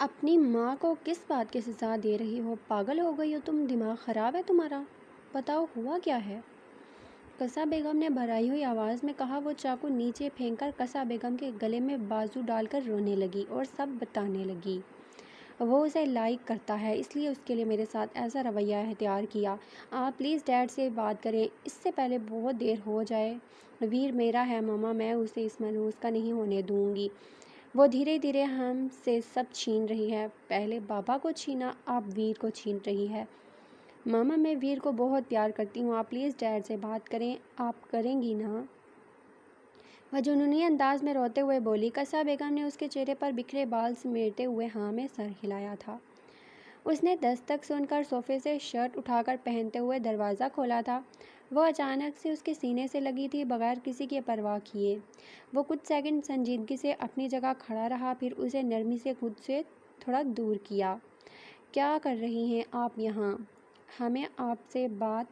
اپنی ماں کو کس بات کی سزا دے رہی ہو؟ پاگل ہو گئی ہو تم؟ دماغ خراب ہے تمہارا؟ بتاؤ ہوا کیا ہے؟ قصہ بیگم نے بھرائی ہوئی آواز میں کہا۔ وہ چاقو نیچے پھینک کر قصہ بیگم کے گلے میں بازو ڈال کر رونے لگی اور سب بتانے لگی۔ وہ اسے لائک کرتا ہے، اس لیے اس کے لیے میرے ساتھ ایسا رویہ اختیار کیا۔ آپ پلیز ڈیڈ سے بات کریں اس سے پہلے بہت دیر ہو جائے۔ ویر میرا ہے ماما، میں اسے اس مانوس کا نہیں ہونے دوں گی۔ وہ دھیرے دھیرے ہم سے سب چھین رہی ہے۔ پہلے بابا کو چھینا، اب ویر کو چھین رہی ہے۔ ماما میں ویر کو بہت پیار کرتی ہوں، آپ پلیز ڈیڈ سے بات کریں۔ آپ کریں گی نا؟ وہ جنونی انداز میں روتے ہوئے بولی۔ قصہ بیگم نے اس کے چہرے پر بکھرے بال سمیٹتے ہوئے ہاں میں سر ہلایا تھا۔ اس نے دستک سن کر صوفے سے شرٹ اٹھا کر پہنتے ہوئے دروازہ کھولا تھا۔ وہ اچانک سے اس کے سینے سے لگی تھی، بغیر کسی کی پرواہ کیے۔ وہ کچھ سیکنڈ سنجیدگی سے اپنی جگہ کھڑا رہا، پھر اسے نرمی سے خود سے تھوڑا دور کیا۔ کیا کر رہی ہیں آپ یہاں؟ ہمیں آپ سے بات۔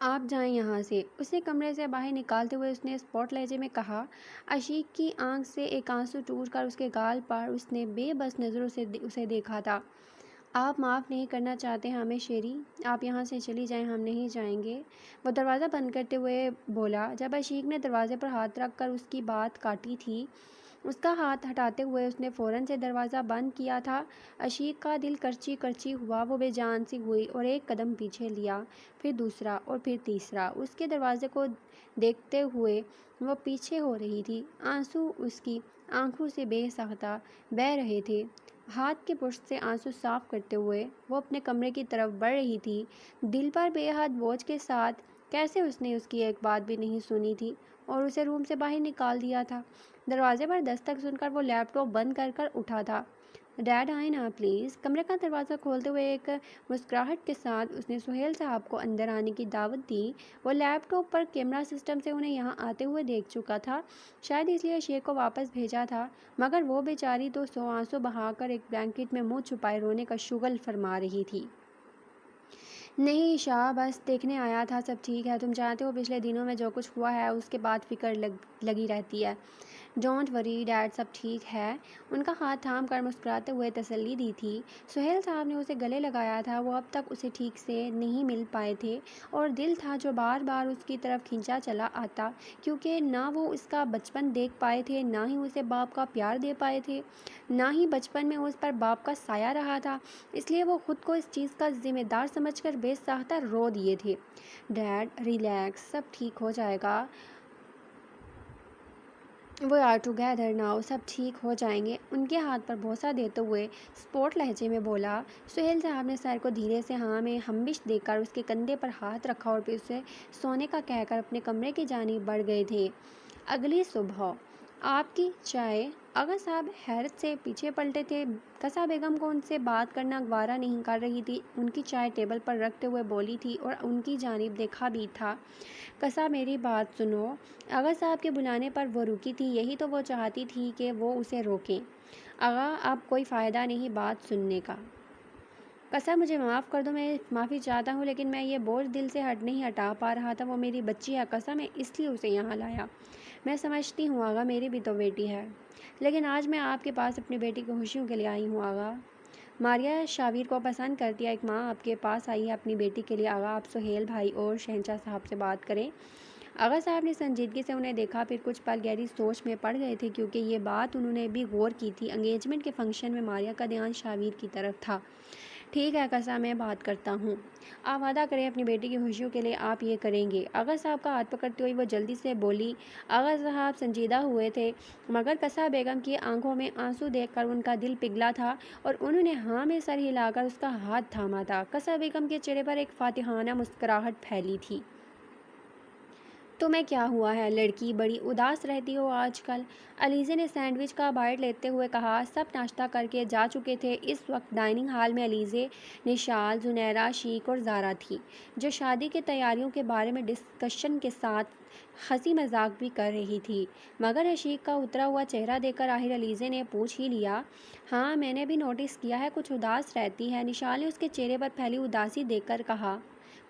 آپ جائیں یہاں سے، اسے کمرے سے باہر نکالتے ہوئے اس نے اسپاٹ لہجے میں کہا۔ عشیق کی آنکھ سے ایک آنسو ٹوٹ کر اس کے گال پر اس نے بے بس نظروں سے اسے دیکھا تھا۔ آپ معاف نہیں کرنا چاہتے ہمیں شیری؟ آپ یہاں سے چلی جائیں، ہم نہیں جائیں گے۔ وہ دروازہ بند کرتے ہوئے بولا۔ جب عشیق نے دروازے پر ہاتھ رکھ کر اس کی بات کاٹی تھی، اس کا ہاتھ ہٹاتے ہوئے اس نے فوراً سے دروازہ بند کیا تھا۔ عشیق کا دل کرچی کرچی ہوا، وہ بے جان سی ہوئی اور ایک قدم پیچھے لیا، پھر دوسرا اور پھر تیسرا۔ اس کے دروازے کو دیکھتے ہوئے وہ پیچھے ہو رہی تھی، آنسو اس کی آنکھوں سے بے ساختہ بہہ رہے تھے۔ ہاتھ کے پشت سے آنسو صاف کرتے ہوئے وہ اپنے کمرے کی طرف بڑھ رہی تھی، دل پر بے حد بوجھ کے ساتھ۔ کیسے اس نے اس کی ایک بات بھی نہیں سنی تھی اور اسے روم سے باہر نکال دیا تھا؟ دروازے پر دستک سن کر وہ لیپ ٹاپ بند کر کر اٹھا تھا۔ ڈیڈ آئیں نا پلیز۔ کمرے کا دروازہ کھولتے ہوئے ایک مسکراہٹ کے ساتھ اس نے سہیل صاحب کو اندر آنے کی دعوت دی۔ وہ لیپ ٹاپ پر کیمرہ سسٹم سے انہیں یہاں آتے ہوئے دیکھ چکا تھا، شاید اس لیے عشیق کو واپس بھیجا تھا، مگر وہ بیچاری تو سو آنسو بہا کر ایک بلینکٹ میں منہ چھپائے رونے کا شغل فرما رہی تھی۔ نہیں عشاء، بس دیکھنے آیا تھا، سب ٹھیک ہے۔ تم جانتے ہو پچھلے دنوں میں جو کچھ ہوا ہے اس کے بعد فکر لگی رہتی ہے۔ ڈونٹ وری ڈیڈ، سب ٹھیک ہے۔ ان کا ہاتھ تھام کر مسکراتے ہوئے تسلی دی تھی۔ سہیل صاحب نے اسے گلے لگایا تھا، وہ اب تک اسے ٹھیک سے نہیں مل پائے تھے اور دل تھا جو بار بار اس کی طرف کھینچا چلا آتا، کیونکہ نہ وہ اس کا بچپن دیکھ پائے تھے، نہ ہی اسے باپ کا پیار دے پائے تھے، نہ ہی بچپن میں اس پر باپ کا سایہ رہا تھا، اس لیے وہ خود کو اس چیز کا ذمہ دار سمجھ کر بے ساختہ رو دیے تھے۔ ڈیڈ ریلیکس، سب ٹھیک ہو جائے گا۔ وہ آر ٹوگیدر ناؤ، سب ٹھیک ہو جائیں گے، ان کے ہاتھ پر بوسہ دیتے ہوئے اسپاٹ لہجے میں بولا۔ سہیل صاحب نے سر کو دھیرے سے ہاں میں ہمبش دے کر اس کے کندھے پر ہاتھ رکھا اور پھر اسے سونے کا کہہ کر اپنے کمرے کی جانب بڑھ گئے تھے۔ اگلی صبح آپ کی چائے؟ آغا صاحب حیرت سے پیچھے پلٹے تھے۔ قصہ بیگم کو ان سے بات کرنا گوارا نہیں کر رہی تھی، ان کی چائے ٹیبل پر رکھتے ہوئے بولی تھی اور ان کی جانب دیکھا بھی تھا۔ قصہ میری بات سنو۔ آغا صاحب کے بلانے پر وہ رکی تھی، یہی تو وہ چاہتی تھی کہ وہ اسے روکیں۔ آغا اب کوئی فائدہ نہیں بات سننے کا۔ قصہ مجھے معاف کر دو، میں معافی چاہتا ہوں، لیکن میں یہ بوجھ دل سے نہیں ہٹا پا رہا تھا۔ وہ میری بچی ہے قصہ، میں اس لیے اسے یہاں لایا۔ میں سمجھتی ہوں آغا، میری بھی تو بیٹی ہے، لیکن آج میں آپ کے پاس اپنی بیٹی کی خوشیوں کے لیے آئی ہوں آغا۔ ماریا شاویر کو پسند کرتی ہے، ایک ماں آپ کے پاس آئی ہے اپنی بیٹی کے لیے۔ آغا آپ سہیل بھائی اور شہنشاہ صاحب سے بات کریں۔ آغا صاحب نے سنجیدگی سے انہیں دیکھا، پھر کچھ پل گہری سوچ میں پڑ گئے تھے، کیونکہ یہ بات انہوں نے بھی غور کی تھی۔ انگیجمنٹ کے فنکشن میں ماریا کا دھیان شاویر کی طرف تھا۔ ٹھیک ہے قصہ، میں بات کرتا ہوں۔ آپ وعدہ کریں اپنی بیٹی کی خوشیوں کے لیے آپ یہ کریں گے۔ آغا صاحب کا ہاتھ پکڑتے ہوئے وہ جلدی سے بولی۔ آغا صاحب سنجیدہ ہوئے تھے، مگر قصہ بیگم کی آنکھوں میں آنسو دیکھ کر ان کا دل پگھلا تھا اور انہوں نے ہاں میں سر ہلا کر اس کا ہاتھ تھاما تھا۔ قصہ بیگم کے چہرے پر ایک فاتحانہ مسکراہٹ پھیلی تھی۔ تمہیں کیا ہوا ہے لڑکی، بڑی اداس رہتی ہو آج کل؟ علیزے نے سینڈوچ کا بائٹ لیتے ہوئے کہا۔ سب ناشتہ کر کے جا چکے تھے۔ اس وقت ڈائننگ ہال میں علیزے، نشال، زنیرہ، عشیق اور زارا تھی، جو شادی کی تیاریوں کے بارے میں ڈسکشن کے ساتھ ہنسی مذاق بھی کر رہی تھی، مگر عشیق کا اترا ہوا چہرہ دیکھ کر آخر علیزے نے پوچھ ہی لیا۔ ہاں میں نے بھی نوٹس کیا ہے، کچھ اداس رہتی ہے۔ نشال نے اس کے چہرے پر پھیلی اداسی دیکھ کر کہا۔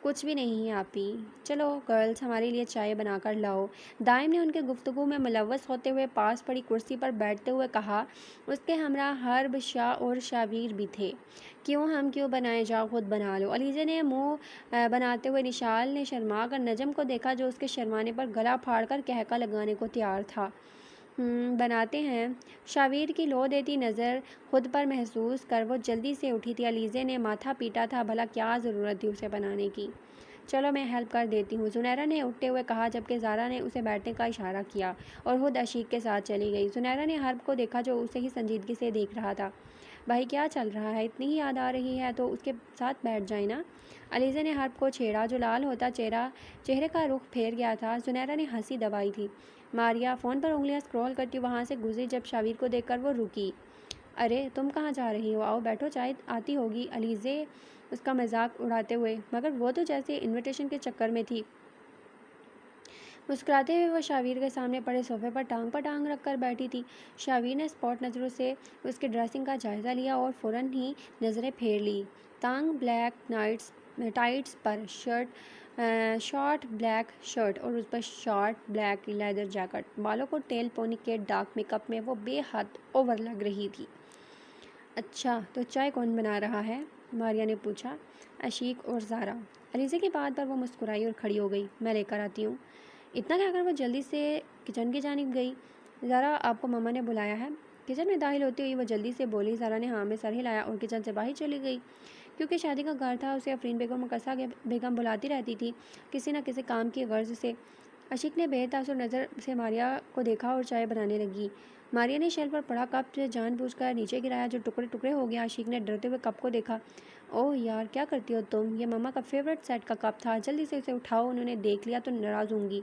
کچھ بھی نہیں آپی، چلو گرلز ہمارے لیے چائے بنا کر لاؤ، دائم نے ان کے گفتگو میں ملوث ہوتے ہوئے پاس پڑی کرسی پر بیٹھتے ہوئے کہا۔ اس کے ہمراہ حرب شاہ اور شاویر بھی تھے۔ ہم کیوں بنائیں، جاؤ خود بنا لو۔ علیزہ نے منہ بناتے ہوئے نشال نے شرما کر نجم کو دیکھا جو اس کے شرمانے پر گلا پھاڑ کر کہکا لگانے کو تیار تھا۔ بناتے ہیں۔ شاویر کی لو دیتی نظر خود پر محسوس کر وہ جلدی سے اٹھی تھی۔ علیزہ نے ماتھا پیٹا تھا، بھلا کیا ضرورت تھی اسے بنانے کی؟ چلو میں ہیلپ کر دیتی ہوں، زنیرہ نے اٹھتے ہوئے کہا، جبکہ زارا نے اسے بیٹھنے کا اشارہ کیا اور خود عشیق کے ساتھ چلی گئی۔ زنیرہ نے حرب کو دیکھا جو اسے ہی سنجیدگی سے دیکھ رہا تھا۔ بھائی کیا چل رہا ہے؟ اتنی ہی یاد آ رہی ہے تو اس کے ساتھ بیٹھ جائیں نا۔ علیزہ نے حرب کو چھیڑا جو لال ہوتا چہرے کا رخ پھیر گیا تھا۔ زنیرہ نے ہنسی دبائی تھی۔ ماریا فون پر انگلیاں اسکرول کرتی وہاں سے گزری جب شاویر کو دیکھ کر وہ رکی۔ ارے تم کہاں جا رہی ہو؟ آؤ بیٹھو، چائے آتی ہوگی، علیزہ اس کا مذاق اڑاتے ہوئے، مگر وہ تو جیسے انویٹیشن کے چکر میں تھی۔ مسکراتے ہوئے وہ شاویر کے سامنے پڑے صوفے پر ٹانگ رکھ کر بیٹھی تھی۔ شاویر نے اسپاٹ نظروں سے اس کی ڈریسنگ کا جائزہ لیا اور فوراً ہی نظریں پھیر لی۔ تانگ بلیک ٹائٹس پر شارٹ بلیک شرٹ اور اس پر شارٹ بلیک لیدر جیکٹ، بالوں کو ٹیل پونی کے ڈارک میک اپ میں وہ بے حد اوور لگ رہی تھی۔ اچھا تو چائے کون بنا رہا ہے؟ ماریا نے پوچھا۔ عشیق اور زارا۔ علیزہ کی بات پر وہ مسکرائی اور کھڑی ہو گئی۔ میں لے کر آتی ہوں۔ اتنا کہہ کر وہ جلدی سے کچن کی جانب گئی۔ زارا آپ کو ماما نے بلایا ہے؟ کچن میں داخل ہوتی ہوئی وہ جلدی سے بولی۔ زارا نے ہاں میں سر ہلایا اور کچن سے باہر چلی گئی۔ کیونکہ شادی کا گھر تھا، اسے آفرین بیگم اور قصہ بیگم بلاتی رہتی تھی کسی نہ کسی کام کی غرض سے۔ عشیق نے بے تاثر نظر سے ماریا کو دیکھا اور چائے بنانے لگی۔ ماریا نے شیل پر پڑا کپ جان بوجھ کر نیچے گرایا جو ٹکڑے ٹکڑے ہو گیا۔ عشیق نے ڈرتے ہوئے کپ کو دیکھا۔ اوہ یار کیا کرتی ہو تم؟ یہ ماما کا فیورٹ سیٹ کا کپ تھا، جلدی سے اسے اٹھاؤ، انہوں نے دیکھ لیا تو ناراض ہوں گی،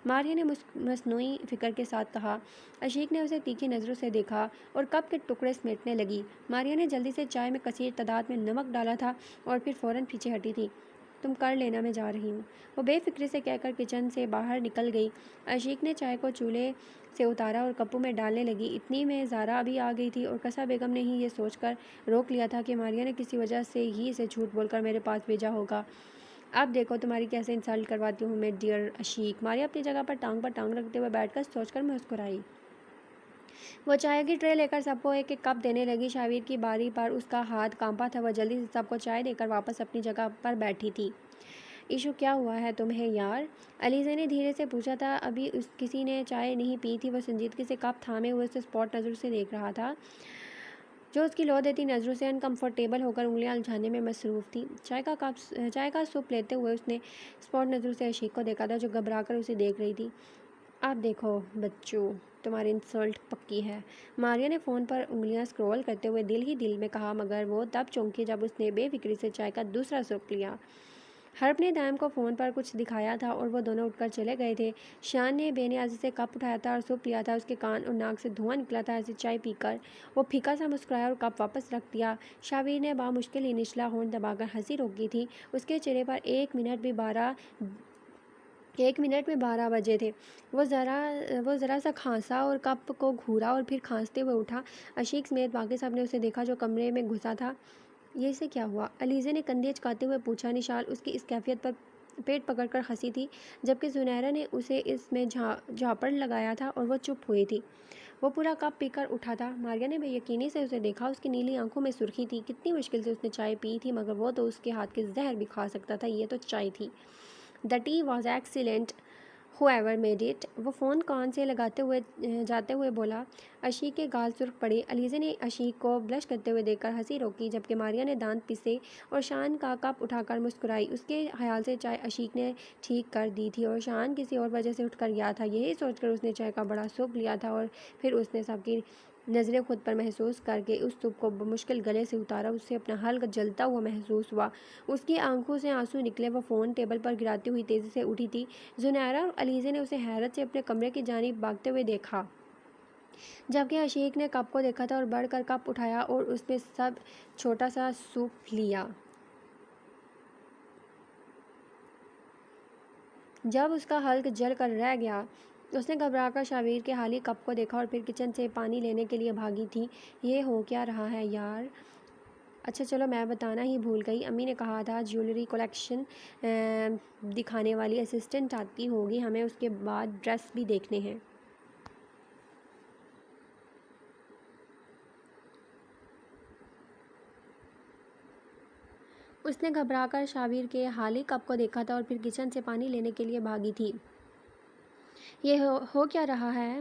ماریا نے مصنوعی فکر کے ساتھ کہا۔ عشیق نے اسے تیکھی نظروں سے دیکھا اور کپ کے ٹکڑے سمیٹنے لگی۔ ماریا نے جلدی سے چائے میں کثیر تعداد میں نمک ڈالا تھا اور پھر فوراً پیچھے ہٹی تھی۔ تم کر لینا، میں جا رہی ہوں، وہ بے فکری سے کہہ کر کچن سے باہر نکل گئی۔ عشیق نے چائے کو چولہے سے اتارا اور کپوں میں ڈالنے لگی۔ اتنی میں زارا بھی آ گئی تھی اور قصہ بیگم نے ہی یہ سوچ کر روک لیا تھا کہ ماریا نے کسی وجہ سے ہی اسے جھوٹ بول کر میرے پاس بھیجا ہوگا۔ اب دیکھو تمہاری کیسے انسلٹ کرواتی ہوں میں ڈیئر عشیق۔ ماریا اپنی جگہ پر ٹانگ رکھتے ہوئے بیٹھ کر سوچ کر مسکرائی۔ وہ چائے کی ٹرے لے کر سب کو ایک ایک کپ دینے لگی۔ شاویر کی باری پر اس کا ہاتھ کانپا تھا، وہ جلدی سے سب کو چائے دے کر واپس اپنی جگہ پر بیٹھی تھی۔ ایشو کیا ہوا ہے تمہیں یار؟ علیزہ نے دھیرے سے پوچھا تھا۔ ابھی کسی نے چائے نہیں پی تھی۔ وہ سنجیدگی سے کپ تھامے ہوئے اسے اسپاٹ نظروں سے دیکھ رہا تھا جو اس کی لو دیتی نظروں سے انکمفرٹیبل ہو کر انگلیاں الجھانے میں مصروف تھی۔ چائے کا سپ لیتے ہوئے اس نے اسپاٹ نظروں سے عشیق کو دیکھا تھا جو گھبرا کر اسے دیکھ رہی تھی۔ اب دیکھو بچوں، تمہاری انسلٹ پکی ہے، ماریا نے فون پر انگلیاں اسکرول کرتے ہوئے دل ہی دل میں کہا، مگر وہ تب چونکی جب اس نے بے فکری سے چائے کا دوسرا سپ لیا۔ حرب نے دائم کو فون پر کچھ دکھایا تھا اور وہ دونوں اٹھ کر چلے گئے تھے۔ شان نے بے نیازی سے کپ اٹھایا تھا اور سوپ لیا تھا، اس کے کان اور ناک سے دھواں نکلا تھا ایسے چائے پی کر۔ وہ پھیکا سا مسکرایا اور کپ واپس رکھ دیا۔ شاویر نے بامشکل ہی نچلا ہونٹ دبا کر ہنسی روکی تھی۔ اس کے چہرے پر 1 منٹ میں 12 بجے تھے۔ وہ ذرا سا کھانسا اور کپ کو گھورا اور پھر کھانستے ہوئے اٹھا۔ عشیق سمیت باقی سب نے اسے دیکھا جو کمرے میں گھسا تھا۔ یہ اسے کیا ہوا؟ علیزہ نے کندھے اچکاتے ہوئے پوچھا۔ نشال اس کی اس کیفیت پر پیٹ پکڑ کر ہنسی تھی، جبکہ زنیرہ نے اسے اس میں جھاپڑ لگایا تھا اور وہ چپ ہوئی تھی۔ وہ پورا کپ پی کر اٹھا تھا۔ ماریا نے بے یقینی سے اسے دیکھا، اس کی نیلی آنکھوں میں سرخی تھی۔ کتنی مشکل سے اس نے چائے پی تھی، مگر وہ تو اس کے ہاتھ کے زہر بھی کھا سکتا تھا، یہ تو چائے تھی۔ The tea was excellent, whoever made it. وہ فون کان سے لگاتے جاتے ہوئے بولا۔ عشیق کے گال سرخ پڑے۔ علیزہ نے عشیق کو بلش کرتے ہوئے دیکھ کر ہنسی روکی، جبکہ ماریا نے دانت پسے اور شان کا کپ اٹھا کر مسکرائی۔ اس کے خیال سے چائے عشیق نے ٹھیک کر دی تھی اور شان کسی اور وجہ سے اٹھ کر گیا تھا۔ یہی سوچ کر اس نے چائے کا بڑا سپ لیا تھا اور پھر اس نے سب کی نظریں خود پر محسوس کر کے اس سپ کو بمشکل گلے سے اتارا۔ اسے اپنا حلق جلتا ہوا محسوس ہوا، اس کی آنکھوں سے آنسو نکلے۔ وہ فون ٹیبل پر گراتی ہوئی تیزی سے اٹھی تھی۔ زنیرہ اور علیزہ نے اسے حیرت سے اپنے کمرے کی جانب بھاگتے ہوئے دیکھا، جبکہ عشیق نے کپ کو دیکھا تھا اور بڑھ کر کپ اٹھایا اور اس میں سب چھوٹا سا سوپ لیا۔ جب اس کا حلق جل کر رہ گیا، اس نے گھبرا کر شاویر کے خالی کپ کو دیکھا اور پھر کچن سے پانی لینے کے لیے بھاگی تھی۔ یہ ہو کیا رہا ہے یار؟ اچھا چلو میں بتانا ہی بھول گئی، امی نے کہا تھا جیولری کلیکشن دکھانے والی اسسٹنٹ آتی ہوگی، ہمیں اس کے بعد ڈریس بھی دیکھنے ہیں۔ اس نے گھبرا کر شاویر کے خالی کپ کو دیکھا تھا اور پھر کچن سے پانی لینے کے لیے بھاگی تھی۔ یہ ہو کیا رہا ہے؟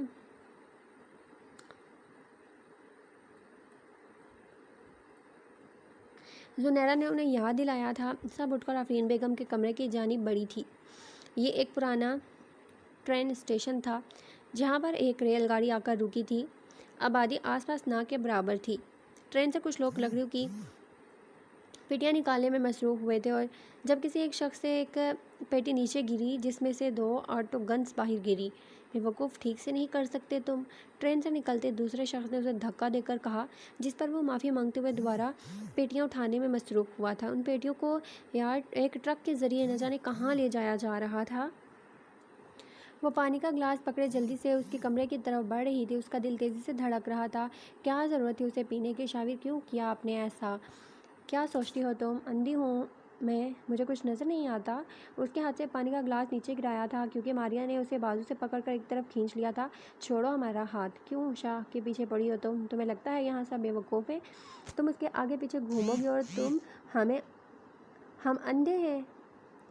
زنیرہ نے انہیں یاد دلایا تھا۔ سب اٹھ کر آفرین بیگم کے کمرے کی جانب بڑھی تھی۔ یہ ایک پرانا ٹرین اسٹیشن تھا جہاں پر ایک ریل گاڑی آ کر رکی تھی۔ آبادی آس پاس نہ کے برابر تھی۔ ٹرین سے کچھ لوگ لکڑیوں کی پیٹیاں نکالنے میں مصروف ہوئے تھے، اور جب کسی ایک شخص سے ایک پیٹی نیچے گری جس میں سے 2 آٹو گنز باہر گری۔ بیوقوف، ٹھیک سے نہیں کر سکتے تم؟ ٹرین سے نکلتے دوسرے شخص نے اسے دھکا دے کر کہا، جس پر وہ معافی مانگتے ہوئے دوبارہ پیٹیاں اٹھانے میں مصروف ہوا تھا۔ ان پیٹیوں کو ایک ٹرک کے ذریعے نہ جانے کہاں لے جایا جا رہا تھا۔ وہ پانی کا گلاس پکڑے جلدی سے اس کے کمرے کی طرف بڑھ رہی تھی۔ اس کا دل تیزی سے دھڑک رہا تھا۔ کیا ضرورت تھی اسے پینے کی؟ شاویر، کیوں کیا آپ نے ایسا؟ کیا سوچتی ہو تم؟ اندھی ہوں میں، مجھے کچھ نظر نہیں آتا؟ اس کے ہاتھ سے پانی کا گلاس نیچے گرایا تھا کیونکہ ماریا نے اسے بازو سے پکڑ کر ایک طرف کھینچ لیا تھا۔ چھوڑو ہمارا ہاتھ۔ کیوں شاہ کے پیچھے پڑی ہو تم؟ تمہیں لگتا ہے یہاں سب بیوقوف ہیں؟ تم اس کے آگے پیچھے گھومو گی اور ہم اندھے ہیں؟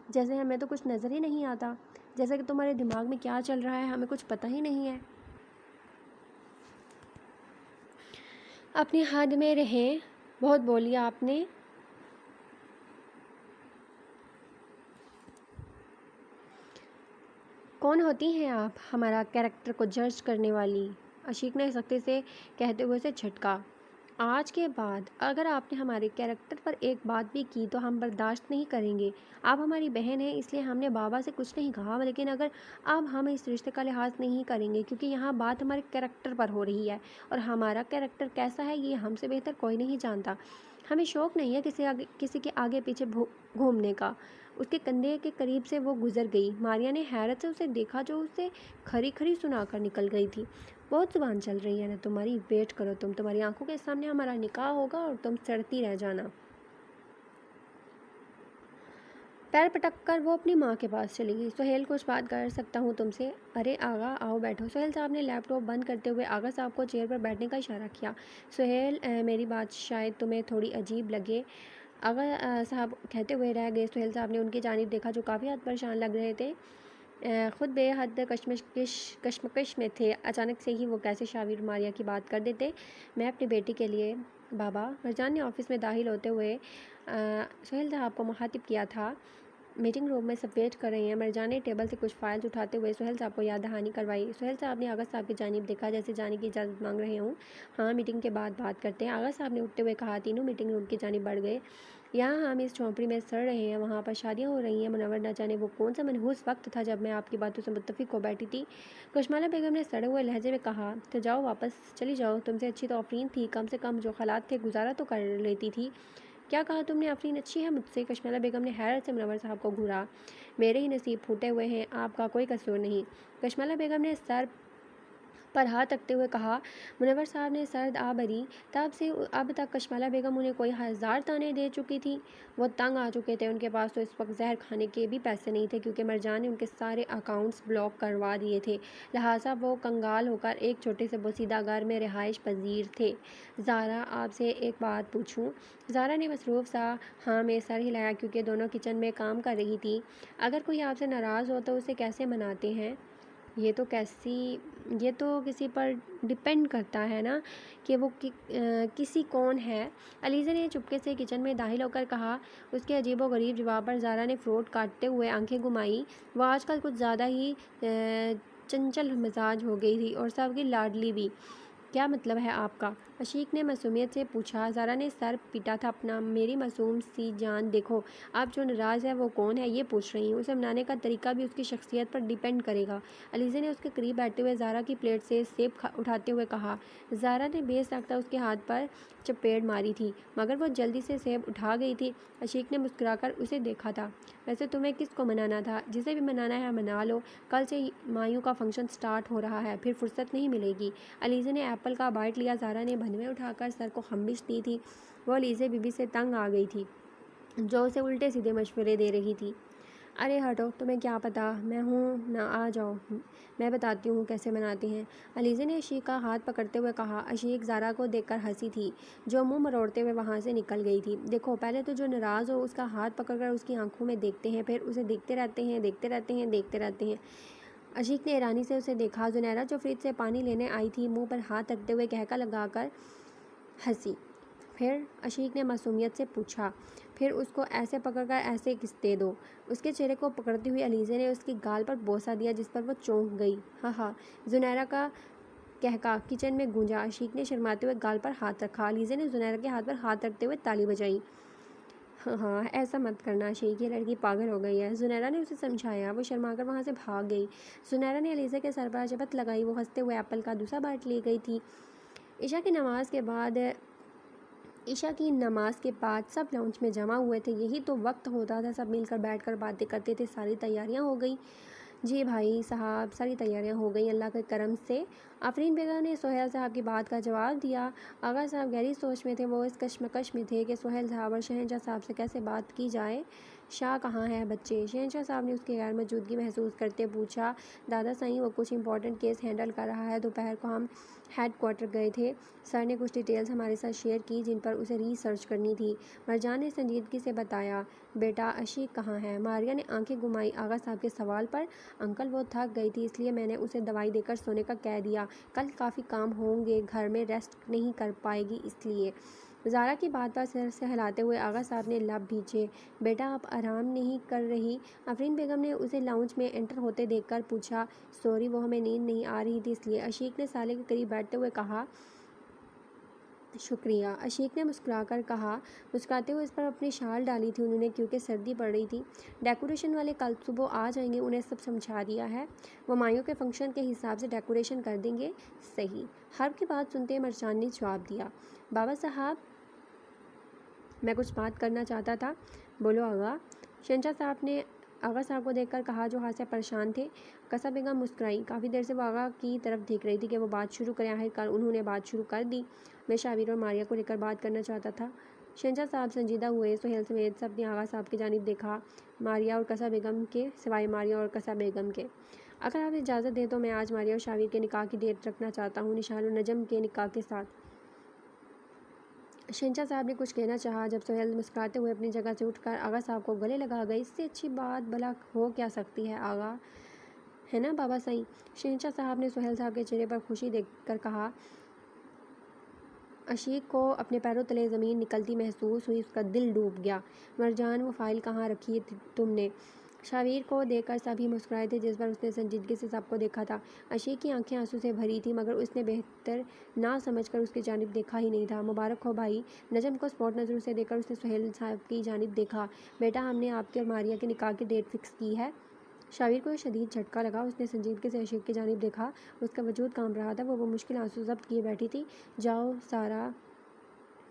جیسے ہمیں تو کچھ نظر ہی نہیں آتا، جیسے کہ تمہارے دماغ میں کیا چل رہا ہے ہمیں کچھ پتہ ہی نہیں ہے۔ اپنی حد میں رہیں، بہت بولی آپ نے۔ کون ہوتی ہیں آپ ہمارا کیریکٹر کو جج کرنے والی؟ عشیق نے سختی سے کہتے ہوئے اسے جھٹکا۔ آج کے بعد اگر آپ نے ہمارے کیریکٹر پر ایک بات بھی کی تو ہم برداشت نہیں کریں گے۔ آپ ہماری بہن ہیں، اس لیے ہم نے بابا سے کچھ نہیں کہا، لیکن اگر اب ہم اس رشتے کا لحاظ نہیں کریں گے کیونکہ یہاں بات ہمارے کیریکٹر پر ہو رہی ہے، اور ہمارا کیریکٹر کیسا ہے یہ ہم سے بہتر کوئی نہیں جانتا۔ ہمیں شوق نہیں ہے کسی کے آگے پیچھے گھومنے کا۔ اس کے کندھے کے قریب سے وہ گزر گئی۔ ماریا نے حیرت سے اسے دیکھا جو اسے کھری کھری سنا کر نکل گئی تھی۔ بہت زبان چل رہی ہے نا تمہاری، ویٹ کرو تمہاری آنکھوں کے سامنے ہمارا نکاح ہوگا اور تم سڑتی رہ جانا۔ پیر پٹک کر وہ اپنی ماں کے پاس چلی گئی۔ سہیل، کچھ بات کر سکتا ہوں تم سے؟ ارے آغا آؤ بیٹھو۔ سہیل صاحب نے لیپ ٹاپ بند کرتے ہوئے آغا صاحب کو چیئر پر بیٹھنے کا اشارہ کیا۔ سہیل، میری بات شاید تمہیں تھوڑی عجیب لگے، آغا صاحب کہتے ہوئے رہ گئے۔ سہیل صاحب نے ان کی جانب دیکھا جو کافی حد پریشان لگ رہے تھے، خود بے حد کشمکش میں تھے۔ اچانک سے ہی وہ کیسے شاویر ماریا کی بات کر دیتے؟ میں اپنی بیٹی کے لیے بابا، مرجان نے آفس میں داخل ہوتے ہوئے سہیل صاحب کو مخاطب کیا تھا۔ میٹنگ روم میں سب ویٹ کر رہے ہیں۔ مرجان نے ٹیبل سے کچھ فائلز اٹھاتے ہوئے سہیل صاحب کو یاد دہانی کروائی۔ سہیل صاحب نے آغا صاحب کی جانب دیکھا جیسے جانے کی اجازت مانگ رہے ہوں۔ ہاں، میٹنگ کے بعد بات کرتے ہیں، آغا صاحب نے اٹھتے ہوئے کہا۔ تینوں میٹنگ روم کی جانب بڑھ گئے۔ یہاں ہم اس جھونپڑی میں سڑ رہے ہیں، وہاں پر شادیاں ہو رہی ہیں۔ منور، نہ جانے وہ کون سا منحوس وقت تھا جب میں آپ کی باتوں سے متفق ہو بیٹھی تھی۔ کشمالہ بیگم نے سڑے ہوئے لہجے میں کہا۔ تو جاؤ واپس چلی جاؤ، تم سے اچھی تو آفرین تھی، کم سے کم جو حالات تھے گزارا تو کر لیتی تھی۔ کیا کہا تم نے؟ آفرین اچھی ہے مجھ سے؟ کشمالہ بیگم نے حیرت سے منور صاحب کو گھورا۔ میرے ہی نصیب پھوٹے ہوئے ہیں، آپ کا کوئی قصور نہیں۔ کشمالہ بیگم نے سر پر ہاتھ رکھتے ہوئے کہا۔ منور صاحب نے سرد آ بھری۔ تب سے اب تک کشمالہ بیگم انہیں کوئی 1000 طعنے دے چکی تھی۔ وہ تنگ آ چکے تھے، ان کے پاس تو اس وقت زہر کھانے کے بھی پیسے نہیں تھے کیونکہ مرجان نے ان کے سارے اکاؤنٹس بلاک کروا دیے تھے، لہٰذا وہ کنگال ہو کر ایک چھوٹے سے بوسیدہ گھر میں رہائش پذیر تھے۔ زارا، آپ سے ایک بات پوچھوں؟ زارا نے مصروف سا ہاں میں سر ہلایا کیونکہ دونوں کچن میں کام کر رہی تھی۔ اگر کوئی آپ سے ناراض ہو تو اسے کیسے مناتے ہیں؟ یہ تو کسی پر ڈپینڈ کرتا ہے نا کہ وہ کسی کون ہے، علیزہ نے چپکے سے کچن میں داخل ہو کر کہا۔ اس کے عجیب و غریب جواب پر زارا نے فروٹ کاٹتے ہوئے آنکھیں گھمائیں۔ وہ آج کل کچھ زیادہ ہی چنچل مزاج ہو گئی تھی اور سب کی لاڈلی بھی۔ کیا مطلب ہے آپ کا؟ عشیق نے معصومیت سے پوچھا۔ زارا نے سر پیٹا تھا اپنا۔ میری معصوم سی جان، دیکھو آپ جو ناراض ہے وہ کون ہے یہ پوچھ رہی ہوں، اسے منانے کا طریقہ بھی اس کی شخصیت پر ڈیپینڈ کرے گا۔ علیزہ نے اس کے قریب بیٹھتے ہوئے زارا کی پلیٹ سے سیب اٹھاتے ہوئے کہا۔ زارا نے بے ساختہ اس کے ہاتھ پر چپیڑ ماری تھی مگر وہ جلدی سے سیب اٹھا گئی تھی۔ عشیق نے مسکرا کر اسے دیکھا تھا۔ ویسے تمہیں کس کو منانا تھا؟ جسے بھی منانا ہے منا لو، کل سے مایوں کا فنکشن سٹارٹ ہو رہا ہے، پھر فرصت نہیں ملے گی۔ علیزہ نے ایپل ایپل کا بائٹ لیا۔ زارا نے بھنویں اٹھا کر سر کو خمبش دی تھی۔ وہ علیزہ بی بی سے تنگ آ گئی تھی جو اسے الٹے سیدھے مشورے دے رہی تھی۔ ارے ہٹو، تمہیں کیا پتہ، میں ہوں نا، آ جاؤ، میں بتاتی ہوں کیسے بناتے ہیں، علیزہ نے عشیق کا ہاتھ پکڑتے ہوئے کہا۔ عشیق زارا کو دیکھ کر ہنسی تھی جو منہ مروڑتے ہوئے وہاں سے نکل گئی تھی۔ دیکھو، پہلے تو جو ناراض ہو اس کا ہاتھ پکڑ کر اس کی آنکھوں میں دیکھتے ہیں، پھر اسے دیکھتے رہتے ہیں، دیکھتے رہتے ہیں، دیکھتے رہتے ہیں۔ عشیق نے حیرانی سے اسے دیکھا۔ زنیرہ جو فریج سے پانی لینے آئی تھی منہ پر ہاتھ رکھتے ہوئے کہکہ لگا کر ہنسی۔ پھر عشیق نے معصومیت سے پوچھا، پھر اس کو ایسے پکڑ کر ایسے کس دے دو؟ اس کے چہرے کو پکڑتی ہوئی علیزہ نے اس کی گال پر بوسہ دیا جس پر وہ چونک گئی۔ ہاں ہاں، زنیرہ کا کہکہ کچن میں گونجا۔ عشیق نے شرماتے ہوئے گال پر ہاتھ رکھا۔ علیزہ نے زنیرہ کے ہاتھ پر ہاتھ رکھتے ہوئے تالی بجائی۔ ہاں ہاں، ایسا مت کرنا عشیق، یہ لڑکی پاگل ہو گئی ہے، زنیرہ نے اسے سمجھایا۔ وہ شرما کر وہاں سے بھاگ گئی۔ زنیرہ نے علیزہ کے سر پر جبت لگائی۔ وہ ہنستے ہوئے ایپل کا دوسرا بائٹ لے گئی تھی۔ عشاء کی نماز کے بعد سب لاؤنج میں جمع ہوئے تھے۔ یہی تو وقت ہوتا تھا، سب مل کر بیٹھ کر باتیں کرتے تھے۔ ساری تیاریاں ہو گئیں؟ جی بھائی صاحب، ساری تیاریاں ہو گئیں اللہ کے کرم سے، آفرین بیگم نے سہیل صاحب کی بات کا جواب دیا۔ آغا صاحب گہری سوچ میں تھے۔ وہ اس کشمکش میں تھے کہ سہیل صاحب اور شہنشاہ صاحب سے کیسے بات کی جائے۔ شاہ کہاں ہے بچے؟ شہنشاہ صاحب نے اس کی غیر موجودگی محسوس کرتے پوچھا۔ دادا سائیں، وہ کچھ امپورٹنٹ کیس ہینڈل کر رہا ہے۔ دوپہر کو ہم ہیڈ کوارٹر گئے تھے، سر نے کچھ ڈیٹیلز ہمارے ساتھ شیئر کی جن پر اسے ریسرچ کرنی تھی۔ مرجان نے سنجیدگی سے بتایا۔ بیٹا عشیق کہاں ہے؟ ماریہ نے آنکھیں گھمائی آغا صاحب کے سوال پر۔ انکل، وہ تھک گئی تھی اس لیے میں نے اسے دوائی دے کر سونے کا کہہ دیا، کل کافی کام ہوں گے گھر میں، ریسٹ نہیں کر پائے گی اس لیے۔ زارا کی بات پر سر سے ہلاتے ہوئے آغا صاحب نے لب بھینچے۔ بیٹا آپ آرام نہیں کر رہی؟ آفرین بیگم نے اسے لاؤنج میں انٹر ہوتے دیکھ کر پوچھا۔ سوری، وہ ہمیں نیند نہیں آ رہی تھی اس لیے، عشیق نے سالے کے قریب بیٹھتے ہوئے کہا۔ شکریہ، عشیق نے مسکرا کر کہا۔ مسکراتے ہوئے اس پر اپنی شال ڈالی تھی انہوں نے کیونکہ سردی پڑ رہی تھی۔ ڈیکوریشن والے کل صبح آ جائیں گے، انہیں سب سمجھا دیا ہے، وہ مائیوں کے فنکشن کے حساب سے ڈیکوریشن کر دیں گے۔ صحیح، حرف کی بات سنتے مرجان نے جواب دیا۔ بابا صاحب، میں کچھ بات کرنا چاہتا تھا۔ بولو آغا، شہنشاہ صاحب نے آغا صاحب کو دیکھ کر کہا جو ہاتھ سے پریشان تھے۔ قصہ بیگم مسکرائی۔ کافی دیر سے وہ آغا کی طرف دیکھ رہی تھی کہ وہ بات شروع کریں، آخرکار انہوں نے بات شروع کر دی۔ میں شاویر اور ماریہ کو لے کر بات کرنا چاہتا تھا۔ شہنشاہ صاحب سنجیدہ ہوئے۔ سہیل سمیت سب نے آغا صاحب کی جانب دیکھا، ماریہ اور قصہ بیگم کے سوائے ماریہ اور قصہ بیگم کے۔ اگر آپ اجازت دیں تو میں آج ماریہ اور شاویر کے نکاح کی ڈیٹ رکھنا چاہتا ہوں، نشان و نجم کے نکاح کے ساتھ۔ شہنشاہ صاحب نے کچھ کہنا چاہا جب سہیل مسکراتے ہوئے اپنی جگہ سے اٹھ کر آغا صاحب کو گلے لگا گئی۔ اس سے اچھی بات بھلا ہو کیا سکتی ہے آغا، ہے نا بابا سائیں؟ شہنشاہ صاحب نے سہیل صاحب کے چہرے پر خوشی دیکھ کر کہا۔ عشیق کو اپنے پیروں تلے زمین نکلتی محسوس ہوئی، اس کا دل ڈوب گیا۔ مرجان، وہ فائل کہاں رکھی تم نے؟ شاویر کو دیکھ کر سبھی مسکرائے تھے جس پر اس نے سنجیدگی سے سب کو دیکھا تھا۔ عشیق کی آنکھیں آنسو سے بھری تھیں مگر اس نے بہتر نہ سمجھ کر اس کی جانب دیکھا ہی نہیں تھا۔ مبارک ہو بھائی، نجم کو سپورٹ نظروں سے دیکھ کر اس نے سہیل صاحب کی جانب دیکھا۔ بیٹا، ہم نے آپ کے اور ماریہ کے نکاح کی ڈیٹ فکس کی ہے۔ شاویر کو ایک شدید جھٹکا لگا۔ اس نے سنجیدگی سے عشیق کی جانب دیکھا، اس کا وجود کانپ رہا تھا، وہ مشکل آنسو ضبط کیے بیٹھی تھی۔ جاؤ سارا،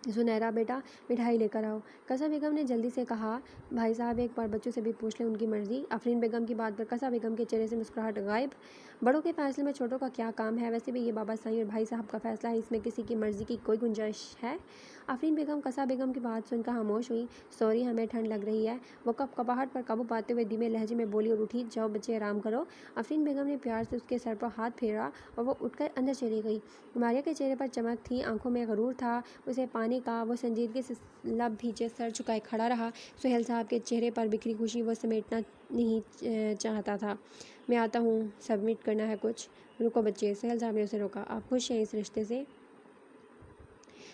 زنیرہ بیٹا مٹھائی لے کر آؤ، قصہ بیگم نے جلدی سے کہا۔ بھائی صاحب ایک بار بچوں سے بھی پوچھ لیں، ان کی مرضی۔ آفرین بیگم کی بات پر قصہ بیگم کے چہرے سے مسکراہٹ غائب۔ بڑوں کے فیصلے میں چھوٹوں کا کیا کام ہے؟ ویسے بھی یہ بابا سائیں اور بھائی صاحب کا فیصلہ ہے، اس میں کسی کی مرضی کی کوئی گنجائش ہے؟ آفرین بیگم قصہ بیگم کی بات سن کر خاموش ہوئی۔ سوری، ہمیں ٹھنڈ لگ رہی ہے، وہ کپکپاہٹ پر قابو پاتے ہوئے دھیمے لہجے میں بولی اور اٹھی۔ جاؤ بچے آرام کرو۔ آفرین بیگم نے پیار سے اس کے سر پر ہاتھ پھیرا اور وہ اٹھ کر اندر چلی گئی۔ ماریہ کے چہرے پر چمک تھی، آنکھوں میں غرور تھا، اسے پانے کا۔ وہ سنجیدگی سے لب بھینچے سر جھکائے کھڑا رہا۔ سہیل صاحب کے چہرے پر بکھری خوشی وہ سمیٹنا نہیں چاہتا تھا۔ میں آتا ہوں، سبمٹ کرنا ہے کچھ۔ رکو بچے، سہیل صاحب نے اسے روکا، آپ خوش ہیں اس رشتے سے؟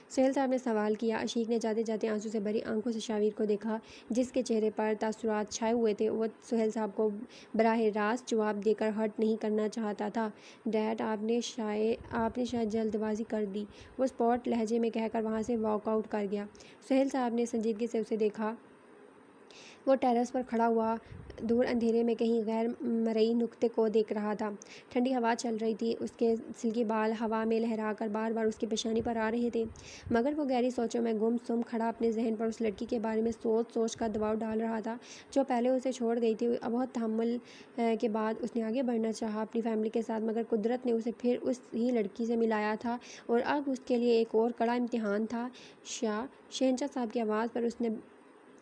سہیل صاحب نے سوال کیا۔ عشیق نے جاتے جاتے آنسو سے بھری آنکھوں سے شاویر کو دیکھا جس کے چہرے پر تاثرات چھائے ہوئے تھے۔ وہ سہیل صاحب کو براہ راست جواب دے کر ہرٹ نہیں کرنا چاہتا تھا۔ ڈیڈ، آپ نے شاید جلد بازی کر دی، وہ سپورٹ لہجے میں کہہ کر وہاں سے واک آؤٹ کر گیا۔ سہیل صاحب نے سنجیدگی سے اسے دیکھا۔ وہ ٹیرس پر کھڑا ہوا دور اندھیرے میں کہیں غیر مرئی نقطے کو دیکھ رہا تھا۔ ٹھنڈی ہوا چل رہی تھی، اس کے سلکی بال ہوا میں لہرا کر بار بار اس کی پیشانی پر آ رہے تھے، مگر وہ گہری سوچوں میں گم سم کھڑا اپنے ذہن پر اس لڑکی کے بارے میں سوچ سوچ کر دباؤ ڈال رہا تھا جو پہلے اسے چھوڑ گئی تھی۔ بہت تحمل کے بعد اس نے آگے بڑھنا چاہا اپنی فیملی کے ساتھ، مگر قدرت نے اسے پھر اس ہی لڑکی سے ملایا تھا اور اب اس کے لیے ایک اور کڑا امتحان تھا۔ شہنشاہ صاحب کی آواز پر اس نے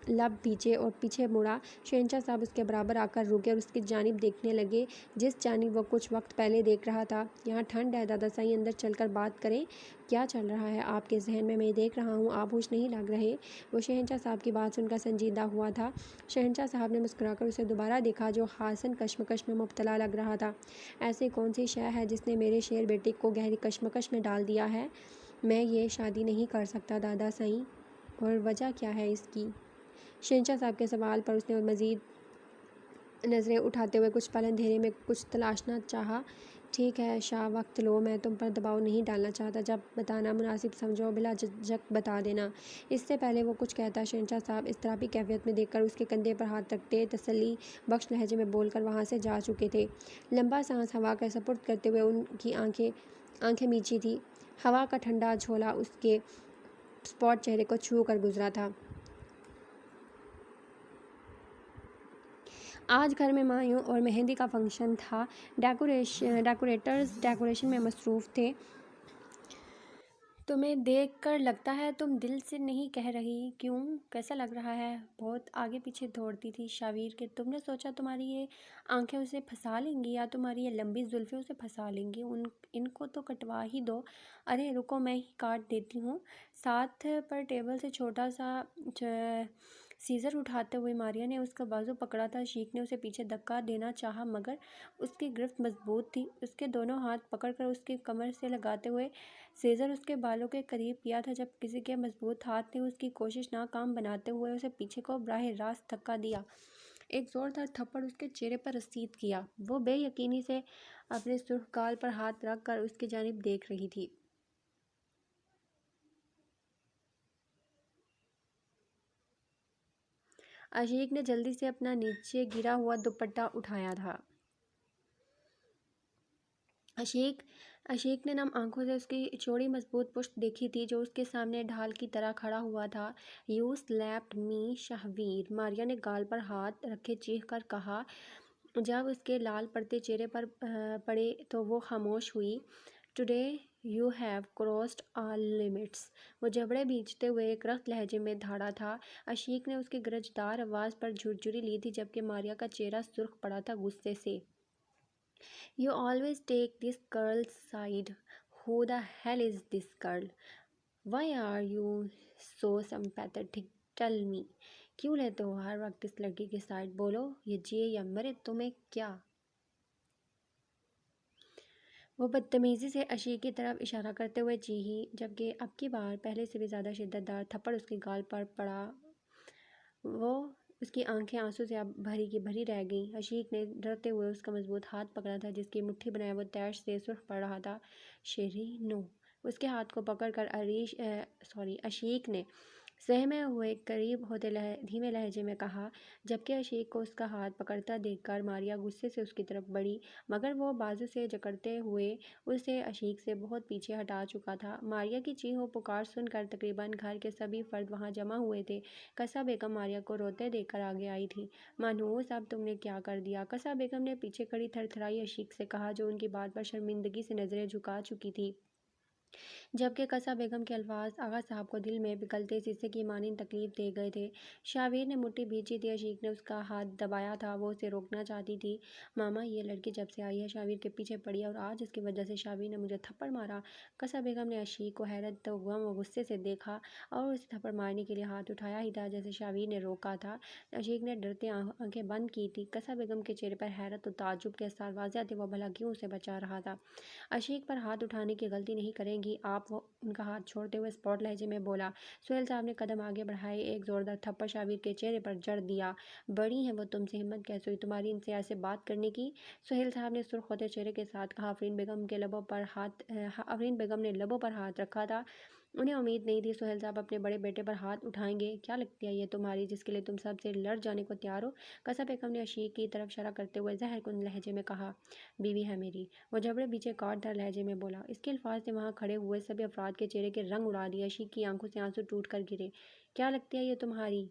لب پیچھے اور پیچھے مڑا۔ شہنشاہ صاحب اس کے برابر آ کر رکے اور اس کی جانب دیکھنے لگے جس جانب وہ کچھ وقت پہلے دیکھ رہا تھا۔ یہاں ٹھنڈ ہے دادا سائی، اندر چل کر بات کریں۔ کیا چل رہا ہے آپ کے ذہن میں دیکھ رہا ہوں، آپ ہوش نہیں لگ رہے۔ وہ شہنشاہ صاحب کی بات سن کر سنجیدہ ہوا تھا۔ شہنشاہ صاحب نے مسکرا کر اسے دوبارہ دیکھا جو حسن کشمکش میں مبتلا لگ رہا تھا۔ ایسی کون سی شے ہے جس نے میرے شیر بیٹے کو گہری کشمکش میں ڈال دیا ہے؟ میں یہ شادی نہیں کر سکتا دادا سائی۔ اور وجہ کیا ہے اس کی؟ شہنشاہ صاحب کے سوال پر اس نے مزید نظریں اٹھاتے ہوئے کچھ پل اندھیرے میں کچھ تلاشنا چاہا۔ ٹھیک ہے شاہ، وقت لو، میں تم پر دباؤ نہیں ڈالنا چاہتا، جب بتانا مناسب سمجھو بلا جھجک بتا دینا۔ اس سے پہلے وہ کچھ کہتا شہنشاہ صاحب اضطرابی کیفیت میں دیکھ کر اس کے کندھے پر ہاتھ رکھتے تسلی بخش لہجے میں بول کر وہاں سے جا چکے تھے۔ لمبا سانس ہوا کے سپرد کرتے ہوئے ان کی آنکھیں میچی تھیں۔ ہوا کا ٹھنڈا جھولا اس کے اسپاٹ چہرے کو چھو کر گزرا تھا۔ آج گھر میں مایوں اور مہندی کا فنکشن تھا۔ ڈیکوریٹرز ڈیکوریشن میں مصروف تھے۔ تمہیں دیکھ کر لگتا ہے تم دل سے نہیں کہہ رہی۔ کیوں؟ کیسا لگ رہا ہے؟ بہت آگے پیچھے دوڑتی تھی شاویر کے۔ تم نے سوچا تمہاری یہ آنکھیں اسے پھنسا لیں گی یا تمہاری یہ لمبی زلفیں اسے پھنسا لیں گی؟ ان کو تو کٹوا ہی دو۔ ارے رکو، میں ہی کاٹ دیتی ہوں۔ ساتھ پر ٹیبل سے چھوٹا سا سیزر اٹھاتے ہوئے ماریا نے اس کا بازو پکڑا تھا۔ عشیق نے اسے پیچھے دھکا دینا چاہا مگر اس کی گرفت مضبوط تھی۔ اس کے دونوں ہاتھ پکڑ کر اس کی کمر سے لگاتے ہوئے سیزر اس کے بالوں کے قریب کیا تھا جب کسی کے مضبوط ہاتھ نے اس کی کوشش ناکام بناتے ہوئے اسے پیچھے کو براہ راست دھکا دیا۔ ایک زوردار تھپڑ اس کے چہرے پر رسید کیا۔ وہ بے یقینی سے اپنے سرخ گال پر ہاتھ رکھ کر اس کی جانب دیکھ رہی تھی۔ عشیق نے جلدی سے اپنا نیچے گرا ہوا دوپٹہ اٹھایا تھا۔ عشیق نے نم آنکھوں سے اس کی چوڑی مضبوط پشت دیکھی تھی جو اس کے سامنے ڈھال کی طرح کھڑا ہوا تھا۔ یو سلیپٹ می شاہویر، ماریا نے گال پر ہاتھ رکھے چیخ کر کہا۔ جب اس کے لال پڑتے چہرے پر پڑے تو وہ خاموش ہوئی۔ Today you have crossed all limits, وہ جبڑے بھینچتے ہوئے ایک رخت لہجے میں دھاڑا تھا۔ عشیق نے اس کی گرجدار آواز پر جھرجھری لی تھی جبکہ ماریا کا چہرہ سرخ پڑا تھا غصے سے۔ You always take this girl's side. Who the hell is this girl? Why are you so sympathetic? Tell me. کیوں لیتے ہو ہر وقت اس لڑکی کی سائڈ؟ بولو، یہ جیے یا مرے تمہیں کیا؟ وہ بدتمیزی سے عشیق کی طرف اشارہ کرتے ہوئے چیخی جبکہ اب کی بار پہلے سے بھی زیادہ شدت دار تھپڑ اس کے گال پر پڑا۔ اس کی آنکھیں آنسو سے اب بھری کی بھری رہ گئیں۔ عشیق نے ڈرتے ہوئے اس کا مضبوط ہاتھ پکڑا تھا جس کی مٹھی بنایا وہ تیش سے سرخ پڑ رہا تھا۔ شیری نو، اس کے ہاتھ کو پکڑ کر عشیق نے سہمے ہوئے قریب ہوتے دھیمے لہجے میں کہا جبکہ عشیق کو اس کا ہاتھ پکڑتا دیکھ کر ماریا غصے سے اس کی طرف بڑھی مگر وہ بازو سے جکڑتے ہوئے اسے عشیق سے بہت پیچھے ہٹا چکا تھا۔ ماریا کی چیخ و پکار سن کر تقریباً گھر کے سبھی فرد وہاں جمع ہوئے تھے۔ قصہ بیگم ماریا کو روتے دیکھ کر آگے آئی تھی۔ مانوس، اب تم نے کیا کر دیا؟ قصہ بیگم نے پیچھے کھڑی تھر تھرائی عشیق سے کہا جو ان کی بات پر شرمندگی سے نظریں جھکا چکی تھی، جبکہ قصہ بیگم کے الفاظ آغا صاحب کو دل میں پگھلتے سیسے کی مانند تکلیف دے گئے تھے۔ شاویر نے مٹھی بھینچی تھی، عشیق نے اس کا ہاتھ دبایا تھا، وہ اسے روکنا چاہتی تھی۔ ماما، یہ لڑکی جب سے آئی ہے شاویر کے پیچھے پڑی ہے اور آج اس کی وجہ سے شاویر نے مجھے تھپڑ مارا۔ قصہ بیگم نے عشیق کو حیرت و غم و غصے سے دیکھا اور اسے تھپڑ مارنے کے لیے ہاتھ اٹھایا ہی تھا جیسے شاویر نے روکا تھا۔ عشیق نے ڈرتے آنکھیں بند کی تھیں۔ قصہ بیگم کے چہرے پر حیرت و تعجب کے اثار واضح تھے، وہ بھلا کیوں اسے بچا رہا تھا؟ عشیق پر ہاتھ اٹھانے کی غلطی نہیں کریں گی آپ، وہ ان کا ہاتھ چھوڑتے ہوئے اسپاٹ لہجے میں بولا۔ سہیل صاحب نے قدم آگے بڑھائے، ایک زوردار تھپڑ شاویر کے چہرے پر جڑ دیا۔ بڑی ہیں وہ تم سے، ہمت کیسے ہوئی تمہاری ان سے ایسے بات کرنے کی؟ سہیل صاحب نے سرخ ہوتے چہرے کے ساتھ کہا۔ آفرین بیگم نے لبوں پر ہاتھ رکھا تھا انہیں امید نہیں تھی سہیل صاحب اپنے بڑے بیٹے پر ہاتھ اٹھائیں گے۔ کیا لگتی ہے یہ تمہاری جس کے لیے تم سب سے لڑ جانے کو تیار ہو؟ قصہ بیگم نے عشیق کی طرف اشارہ کرتے ہوئے زہر کن لہجے میں کہا۔ بیوی ہے میری، وہ جبڑے پیچھے کاٹ دار لہجے میں بولا۔ اس کے الفاظ نے وہاں کھڑے ہوئے سبھی افراد کے چہرے کے رنگ اڑا دیے۔ عشیق کی آنکھوں سے آنسو ٹوٹ کر گرے۔ کیا لگتی ہے یہ تمہاری؟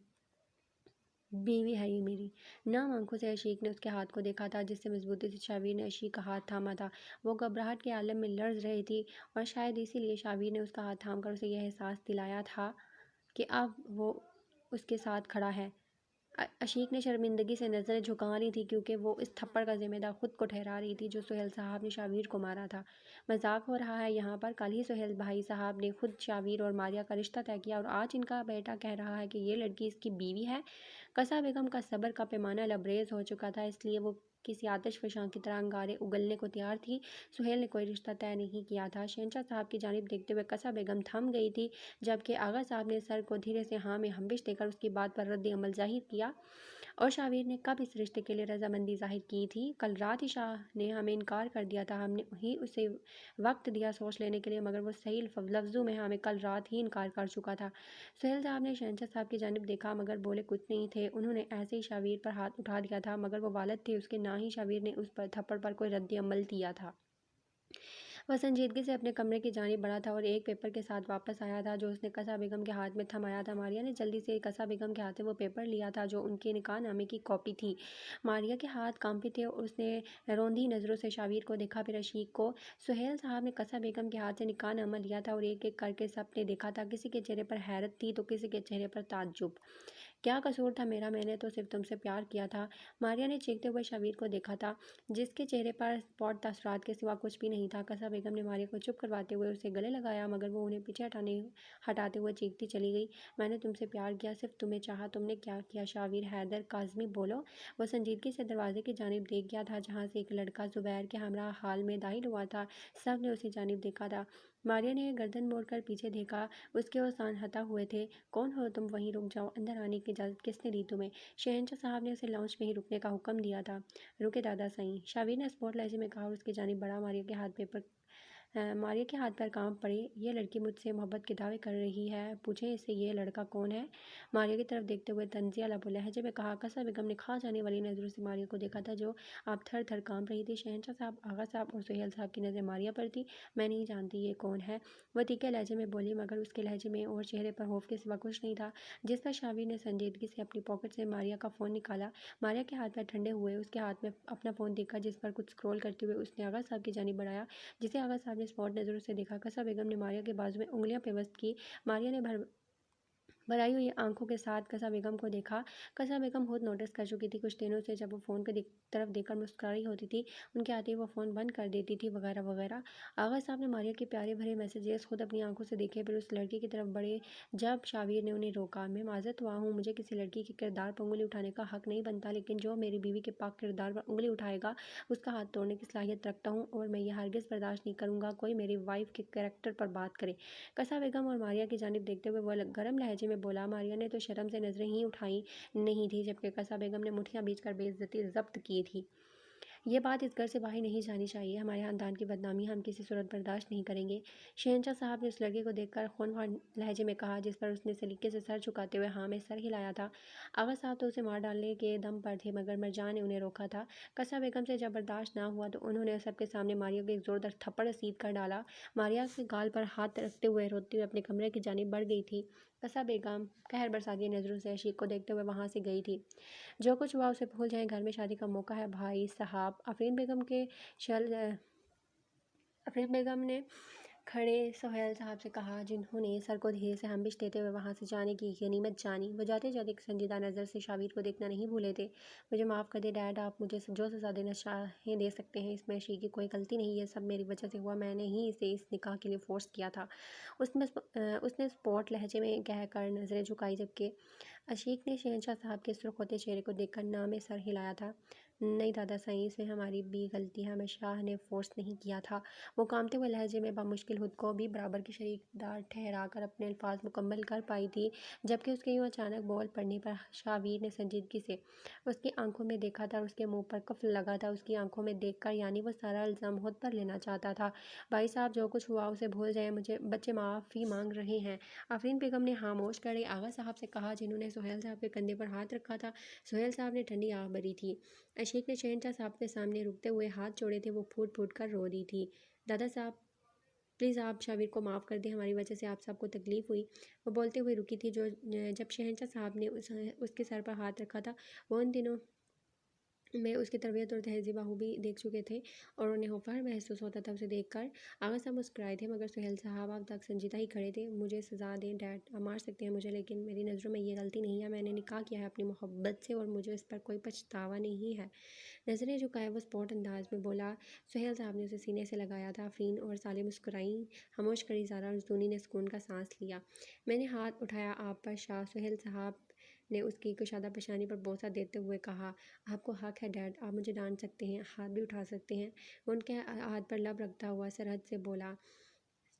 بیوی ہے یہ میری۔ نام آنکھوں سے عشیق نے اس کے ہاتھ کو دیکھا تھا جس سے مضبوطی سے شاویر نے عشیق کا ہاتھ تھاما تھا۔ وہ گھبراہٹ کے عالم میں لرز رہی تھی اور شاید اسی لیے شاویر نے اس کا ہاتھ تھام کر اسے یہ احساس دلایا تھا کہ اب وہ اس کے ساتھ کھڑا ہے۔ عشیق نے شرمندگی سے نظریں جھکا لی تھی کیونکہ وہ اس تھپڑ کا ذمہ دار خود کو ٹھہرا رہی تھی جو سہیل صاحب نے شاویر کو مارا تھا۔ مذاق ہو رہا ہے یہاں پر؟ کل ہی سہیل بھائی صاحب نے خود شاویر اور ماریہ کا رشتہ طے کیا اور آج ان کا بیٹا کہہ رہا ہے کہ یہ لڑکی اس کی بیوی ہے۔ قصہ بیگم کا صبر کا پیمانہ لبریز ہو چکا تھا، اس لیے وہ کسی آتش فشاں کی طرح انگارے اگلنے کو تیار تھی۔ سہیل نے کوئی رشتہ طے نہیں کیا تھا۔ شہنشاہ صاحب کی جانب دیکھتے ہوئے قصہ بیگم تھم گئی تھی جبکہ آغا صاحب نے سر کو دھیرے سے ہاں میں ہمبش دے کر اس کی بات پر رد عمل ظاہر کیا۔ اور شاویر نے کب اس رشتے کے لیے رضامندی ظاہر کی تھی؟ کل رات ہی شاہ نے ہمیں انکار کر دیا تھا، ہم نے ہی اسے وقت دیا سوچ لینے کے لیے، مگر وہ صحیح لفظوں میں ہمیں کل رات ہی انکار کر چکا تھا۔ سہیل صاحب نے شہنشاہ صاحب کی جانب دیکھا مگر بولے کچھ نہیں تھے۔ انہوں نے ایسے ہی شاویر پر ہاتھ اٹھا دیا تھا مگر وہ والد تھے اس کے، نہ ہی شاویر نے اس پر تھپڑ پر کوئی رد عمل دیا تھا۔ وہ سنجیدگی سے اپنے کمرے کی جانب بڑھا تھا اور ایک پیپر کے ساتھ واپس آیا تھا جو اس نے قصہ بیگم کے ہاتھ میں تھمایا تھا۔ ماریہ نے جلدی سے قصہ بیگم کے ہاتھ سے وہ پیپر لیا تھا جو ان کے نکاح نامے کی کاپی تھی۔ ماریہ کے ہاتھ کانپے تھے اور اس نے روندھی نظروں سے شاویر کو دیکھا پھر عشیق کو۔ سہیل صاحب نے قصہ بیگم کے ہاتھ سے نکاح نامہ لیا تھا اور ایک ایک کر کے سب نے دیکھا تھا۔ کسی کے چہرے پر حیرت تھی تو کسی کے چہرے پر تعجب۔ کیا قصور تھا میرا؟ میں نے تو صرف تم سے پیار کیا تھا۔ ماریہ نے چیختے ہوئے شاویر کو دیکھا تھا جس کے چہرے پر اسپاٹ تاثرات کے سوا کچھ بھی نہیں تھا۔ قصہ بیگم نے ماریہ کو چپ کرواتے ہوئے اسے گلے لگایا مگر وہ انہیں پیچھے ہٹاتے ہوئے چیختی چلی گئی۔ میں نے تم سے پیار کیا، صرف تمہیں چاہا۔ تم نے کیا کیا؟ شاویر حیدر کاظمی بولو۔ وہ سنجیدگی سے دروازے کی جانب دیکھ گیا تھا جہاں سے ایک لڑکا زبیر کے ہمراہ حال میں داخل ہوا تھا۔ سب نے اسی جانب دیکھا تھا۔ ماریہ نے گردن موڑ کر پیچھے دیکھا، اس کے اوسان ہتا ہوئے تھے۔ کون ہو تم؟ وہیں رک جاؤ، اندر آنے کی اجازت کس نے دی تمہیں؟ شہنشاہ صاحب نے اسے لاؤنج میں ہی رکنے کا حکم دیا تھا۔ رکے دادا سائیں، شاویر نے اسپوٹ لہجے میں کہا اور اس کی جانب بڑھا۔ ماریہ کے ہاتھ پیر کانپ پڑے۔ یہ لڑکی مجھ سے محبت کے دعوے کر رہی ہے، پوچھیں اس سے یہ لڑکا کون ہے؟ ماریہ کی طرف دیکھتے ہوئے طنزیہ لب و لہجے میں کہا۔ قصہ بیگم نے کھا جانے والی نظروں سے ماریہ کو دیکھا تھا جو اب تھر تھر کانپ رہی تھی۔ شہنشاہ صاحب، آغا صاحب اور سہیل صاحب کی نظریں ماریہ پر تھی۔ میں نہیں جانتی یہ کون ہے، وہ تیکھے لہجے میں بولی مگر اس کے لہجے میں اور چہرے پر خوف کے سوا کچھ نہیں تھا۔ جس پر شاویر نے سنجیدگی سے اپنی پاکٹ سے ماریہ کا فون نکالا۔ ماریہ کے ہاتھ پیر ٹھنڈے ہوئے، اس کے ہاتھ میں اپنا فون دیکھا جس پر کچھ سکرول کرتے ہوئے اس نے آغا صاحب کی جانب بڑھایا جسے آغا صاحب نے اسپاٹ نظروں سے دیکھا۔ قصہ بیگم نے ماریہ کے بازو میں انگلیاں پیوست کی۔ ماریہ نے بھرائی ہوئی آنکھوں کے ساتھ قصہ بیگم کو دیکھا۔ قصہ بیگم خود نوٹس کر چکی تھی کچھ دنوں سے جب وہ فون کی طرف دیکھ کر مسکرا رہی ہوتی تھی ان کے آتے ہی وہ فون بند کر دیتی تھی وغیرہ وغیرہ۔ آغا صاحب نے ماریہ کے پیارے بھرے میسیجز خود اپنی آنکھوں سے دیکھے پھر اس لڑکی کی طرف بڑھے جب شاویر نے انہیں روکا۔ میں معذرت خواہ ہوں، مجھے کسی لڑکی کے کردار پر انگلی اٹھانے کا حق نہیں بنتا لیکن جو میری بیوی کے پاک کردار پر انگلی اٹھائے گا اس کا ہاتھ توڑنے کی صلاحیت رکھتا ہوں اور میں یہ ہرگز برداشت نہیں کروں گا کوئی میری وائف کے کریکٹر پر بات کرے۔ قصہ بیگم اور ماریہ کی جانب دیکھتے ہوئے وہ گرم لہجے میں بولا۔ ماریہ نے تو شرم سے نظریں ہی اٹھائی نہیں تھی جبکہ قصہ بیگم نے مٹھیاں بیچ کر بے عزتی ضبط کی تھی۔ یہ بات اس گھر سے باہر نہیں جانی چاہیے، ہمارے خاندان کی بدنامی ہم کسی صورت برداشت نہیں کریں گے۔ شہنشاہ صاحب نے اس لڑکے کو دیکھ کر خونخوار لہجے میں کہا جس پر اس نے سلیقے سے سر جھکاتے ہوئے ہاں میں سر ہلایا تھا۔ آغا صاحب تو اسے مار ڈالنے کے دم پر تھے مگر مرجان نے انہیں روکا تھا۔ قصہ بیگم سے جب برداشت نہ ہوا تو انہوں نے سب کے سامنے ماریہ کو ایک زوردار تھپڑ رسید کر ڈالا۔ ماریہ کے گال پر ہاتھ رکھتے ہوئے روتے ہوئے اپنے کمرے کی جانب بڑھ گئی تھی۔ قصہ بیگم قہر برساتی نظروں سے عشیق کو دیکھتے ہوئے وہاں سے گئی تھی۔ جو کچھ ہوا اسے بھول جائیں، گھر میں شادی کا موقع ہے بھائی صاحب۔ آفرین بیگم نے کھڑے سہیل صاحب سے کہا جنہوں نے سر کو دھیرے سے ہمبش دیتے ہوئے وہاں سے جانے کی غنیمت جانی۔ وہ جاتے جاتے ایک سنجیدہ نظر سے شاویر کو دیکھنا نہیں بھولے تھے۔ مجھے معاف کر دیں ڈیڈ، آپ مجھے جو سزا دینا چاہیں دے سکتے ہیں، اس میں عشیق کی کوئی غلطی نہیں، یہ سب میری وجہ سے ہوا، میں نے ہی اسے اس نکاح کے لیے فورس کیا تھا۔ اس نے اسپاٹ لہجے میں کہہ کر نظریں جھکائی جبکہ عشیق نے شہنشاہ صاحب کے سرخ ہوتے چہرے کو دیکھ کر نہ میں سر ہلایا تھا۔ نہیں دادا صحیح، اس میں ہماری بھی غلطی ہے، ہمیں شاہ نے فورس نہیں کیا تھا۔ وہ کانپتے ہوئے لہجے میں بامشکل خود کو بھی برابر کی شریک دار ٹھہرا کر اپنے الفاظ مکمل کر پائی تھی، جبکہ اس کے یوں اچانک بول پڑنے پر شاویر نے سنجیدگی سے اس کی آنکھوں میں دیکھا تھا اور اس کے منہ پر قفل لگا تھا اس کی آنکھوں میں دیکھ کر، یعنی وہ سارا الزام خود پر لینا چاہتا تھا۔ بھائی صاحب جو کچھ ہوا اسے بھول جائیں، مجھے بچے معافی مانگ رہے ہیں۔ آفرین بیگم نے خاموش کر آغا صاحب سے کہا جنہوں نے سہیل صاحب کے کندھے پر ہاتھ رکھا تھا۔ سہیل صاحب نے ٹھنڈی آہ بھری تھی۔ عشیق نے شہنشاہ صاحب کے سامنے رکتے ہوئے ہاتھ جوڑے تھے، وہ پھوٹ پھوٹ کر رو رہی تھی۔ دادا صاحب پلیز آپ شاویر کو معاف کر دیں، ہماری وجہ سے آپ صاحب کو تکلیف ہوئی۔ وہ بولتے ہوئے رکی تھی جب شہنشاہ صاحب نے اس کے سر پر ہاتھ رکھا تھا۔ وہ ان دنوں میں اس کی تربیت اور تہذیب بخوبی دیکھ چکے تھے اور انہیں فخر محسوس ہوتا تھا اسے دیکھ کر۔ آغا صاحب مسکرائے تھے مگر سہیل صاحب اب تک سنجیدہ ہی کھڑے تھے۔ مجھے سزا دیں ڈیڈ، آپ مار سکتے ہیں مجھے، لیکن میری نظروں میں یہ غلطی نہیں ہے۔ میں نے نکاح کیا ہے اپنی محبت سے اور مجھے اس پر کوئی پچھتاوا نہیں ہے۔ نظریں جھکائے وہ اسپوٹ انداز میں بولا۔ سہیل صاحب نے اسے سینے سے لگایا تھا۔ آفرین اور سالے مسکرائیں، خاموش کھڑی زارا اور زدونی نے سکون کا سانس لیا۔ میں نے ہاتھ اٹھایا آپ پر شاہ، سہیل صاحب نے اس کی کشادہ پیشانی پر بوسہ دیتے ہوئے کہا۔ آپ کو حق ہے ڈیڈ، آپ مجھے ڈانٹ سکتے ہیں، ہاتھ بھی اٹھا سکتے ہیں۔ وہ ان کے ہاتھ پر لب رکھتا ہوا سرحد سے بولا۔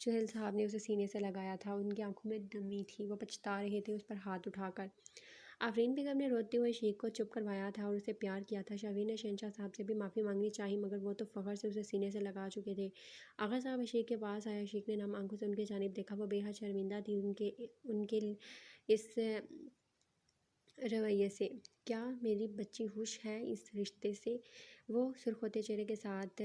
سہیل صاحب نے اسے سینے سے لگایا تھا، ان کی آنکھوں میں نمی تھی، وہ پچھتا رہے تھے اس پر ہاتھ اٹھا کر۔ آفرین بیگم نے روتے ہوئے عشیق کو چپ کروایا تھا اور اسے پیار کیا تھا۔ شاویر نے شہنشاہ صاحب سے بھی معافی مانگنی چاہی مگر وہ تو فخر سے اسے سینے سے لگا چکے تھے۔ آغا صاحب عشیق کے پاس آئے، عشیق نے نم آنکھوں سے ان کی جانب دیکھا، وہ بے حد شرمندہ تھی ان کے اس رویے سے۔ کیا میری بچی خوش ہے اس رشتے سے؟ وہ سرخ ہوتے چہرے کے ساتھ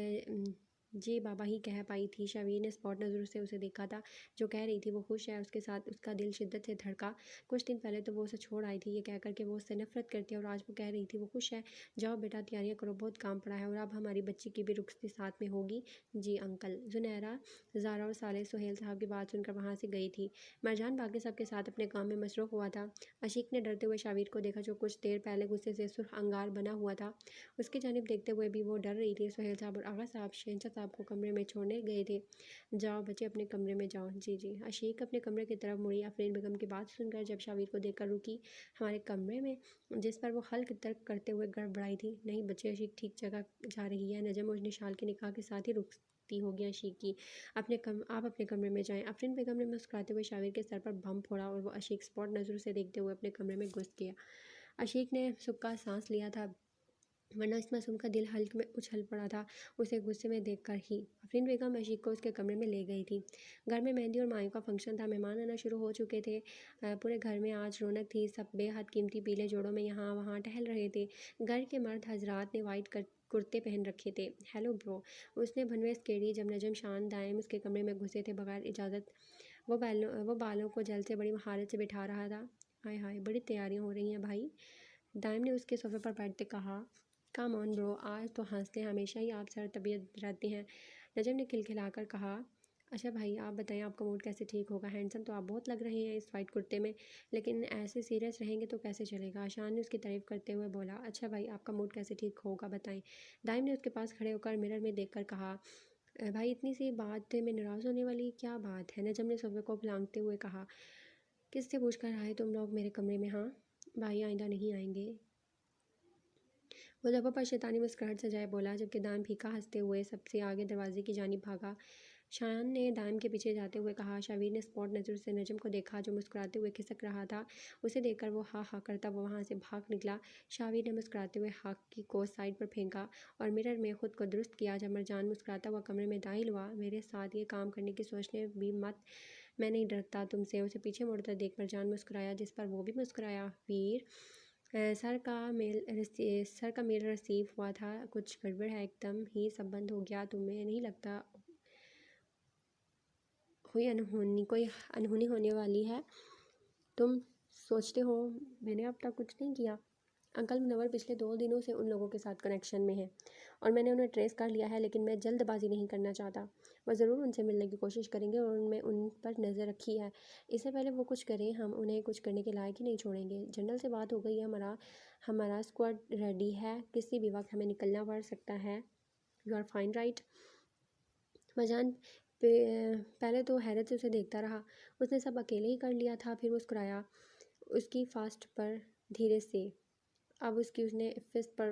جی بابا ہی کہہ پائی تھی۔ شاویر نے اسپاٹ نظروں سے اسے دیکھا تھا، جو کہہ رہی تھی وہ خوش ہے، اس کے ساتھ اس کا دل شدت سے دھڑکا۔ کچھ دن پہلے تو وہ اسے چھوڑ آئی تھی یہ کہہ کر کہ وہ اس سے نفرت کرتی ہے، اور آج وہ کہہ رہی تھی وہ خوش ہے۔ جاؤ بیٹا تیاریاں کرو، بہت کام پڑا ہے، اور اب ہماری بچی کی بھی رخصتی ساتھ میں ہوگی۔ جی انکل۔ زنیرہ، زارا اور صالح سہیل صاحب کی بات سن کر وہاں سے گئی تھی۔ مرجان باقی سب کے ساتھ اپنے کام میں مصروف ہوا تھا۔ عشیق نے ڈرتے ہوئے شاویر کو دیکھا جو کچھ دیر پہلے غصے سے سرخ انگار بنا ہوا تھا، اس کی جانب دیکھتے ہوئے بھی وہ ڈر رہی تھی۔ سہیل صاحب اور آغا صاحب شہنشاہ صاحب کو کمرے میں چھوڑنے گئے تھے۔ جاؤ بچے اپنے کمرے میں جاؤ۔ جی جی۔ عشیق اپنے کمرے کی طرف مڑی۔ آفرین بیگم کی بات سن کر جب شاویر کو دیکھ کر رکی۔ ہمارے کمرے میں؟ جس پر وہ حلق ترک کرتے ہوئے گڑبڑائی تھی۔ نہیں بچے، عشیق ٹھیک جگہ جا رہی ہے، نجم اور نشال کے نکاح کے ساتھ ہی رخصتی ہوگی عشیق کی، آپ اپنے کمرے میں جائیں۔ آفرین بیگم نے مسکراتے ہوئے شاویر کے سر پر بم پھوڑا اور وہ عشیق اسپاٹ نظروں سے دیکھتے ہوئے اپنے کمرے میں گھس گیا۔ عشیق نے سکا سانس لیا تھا، ورنہ اس معصوم کا دل حلق میں اچھل پڑا تھا اسے غصے میں دیکھ کر ہی۔ آفرین بیگم عشیق کو اس کے کمرے میں لے گئی تھی۔ گھر میں مہندی اور مایوں کا فنکشن تھا، مہمان آنا شروع ہو چکے تھے۔ پورے گھر میں آج رونق تھی، سب بے حد قیمتی پیلے جوڑوں میں یہاں وہاں ٹہل رہے تھے۔ گھر کے مرد حضرات نے وائٹ کرتے پہن رکھے تھے۔ ہیلو برو، اس نے بھنویں کیڑی جب نجم شان دائم اس کے کمرے میں گھسے تھے بغیر اجازت، وہ بالوں کو جل سے بڑی مہارت سے بٹھا رہا تھا۔ ہائے ہائے، بڑی تیاریاں ہو رہی ہیں بھائی، دائم نے اس کے صوفے پر بیٹھتے کہا۔ کم آن برو، آج تو ہنس لیں، ہمیشہ ہی آپ سر طبیعت رہتے ہیں، نجم نے کھلکھلا کر کہا۔ اچھا بھائی آپ بتائیں، آپ کا موڈ کیسے ٹھیک ہوگا؟ ہینڈسم تو آپ بہت لگ رہے ہیں اس وائٹ کرتے میں، لیکن ایسے سیریس رہیں گے تو کیسے چلے گا؟ شان نے اس کی تعریف کرتے ہوئے بولا۔ اچھا بھائی آپ کا موڈ کیسے ٹھیک ہوگا بتائیں، دائم نے اس کے پاس کھڑے ہو کر مرر میں دیکھ کر کہا۔ بھائی اتنی سی بات میں ناراض ہونے والی کیا بات ہے؟ نجم نے صوفے کو پھلانگتے ہوئے کہا۔ کس سے پوچھ کر آئے تم لوگ میرے کمرے میں؟ ہاں بھائی آئندہ نہیں آئیں گے، وہ لبوں پر شیطانی مسکراہٹ سجائے بولا، جبکہ دائم پھیکا ہنستے ہوئے سب سے آگے دروازے کی جانب بھاگا۔ شان نے دائم کے پیچھے جاتے ہوئے کہا۔ شاویر نے اسپاٹ نظر سے نجم کو دیکھا جو مسکراتے ہوئے کھسک رہا تھا، اسے دیکھ کر وہ ہاں ہاں کرتا وہ وہاں سے بھاگ نکلا۔ شاویر نے مسکراتے ہوئے ہاکی کو سائڈ پر پھینکا اور مرر میں خود کو درست کیا۔ جب مرجان مسکراتا ہوا کمرے میں داخل ہوا، میرے ساتھ یہ کام کرنے کی سوچنے بھی مت، میں نہیں ڈرتا تم سے، اسے پیچھے مڑتا دیکھ مرجان مسکرایا، جس پر وہ بھی مسکرایا۔ ویر سر کا میل ریسیو ہوا تھا، کچھ گڑبڑ ہے، ایک دم ہی سب بند ہو گیا، تمہیں نہیں لگتا کوئی انہونی ہونے والی ہے؟ تم سوچتے ہو میں نے اب تک کچھ نہیں کیا؟ انکل منور پچھلے 2 دنوں سے ان لوگوں کے ساتھ کنیکشن میں ہے اور میں نے انہیں ٹریس کر لیا ہے، لیکن میں جلد بازی نہیں کرنا چاہتا۔ وہ ضرور ان سے ملنے کی کوشش کریں گے اور میں ان پر نظر رکھی ہے، اس سے پہلے وہ کچھ کریں ہم انہیں کچھ کرنے کے لائق ہی نہیں چھوڑیں گے۔ جنرل سے بات ہو گئی ہے، ہمارا اسکواڈ ریڈی ہے، کسی بھی وقت ہمیں نکلنا پڑ سکتا ہے۔ You are fine right? Marjan پہلے تو حیرت سے اسے دیکھتا رہا، اس نے سب اکیلے ہی کر لیا تھا، پھر مسکرایا اس کی فاسٹ پر دھیرے سے، اب اس نے فسٹ پر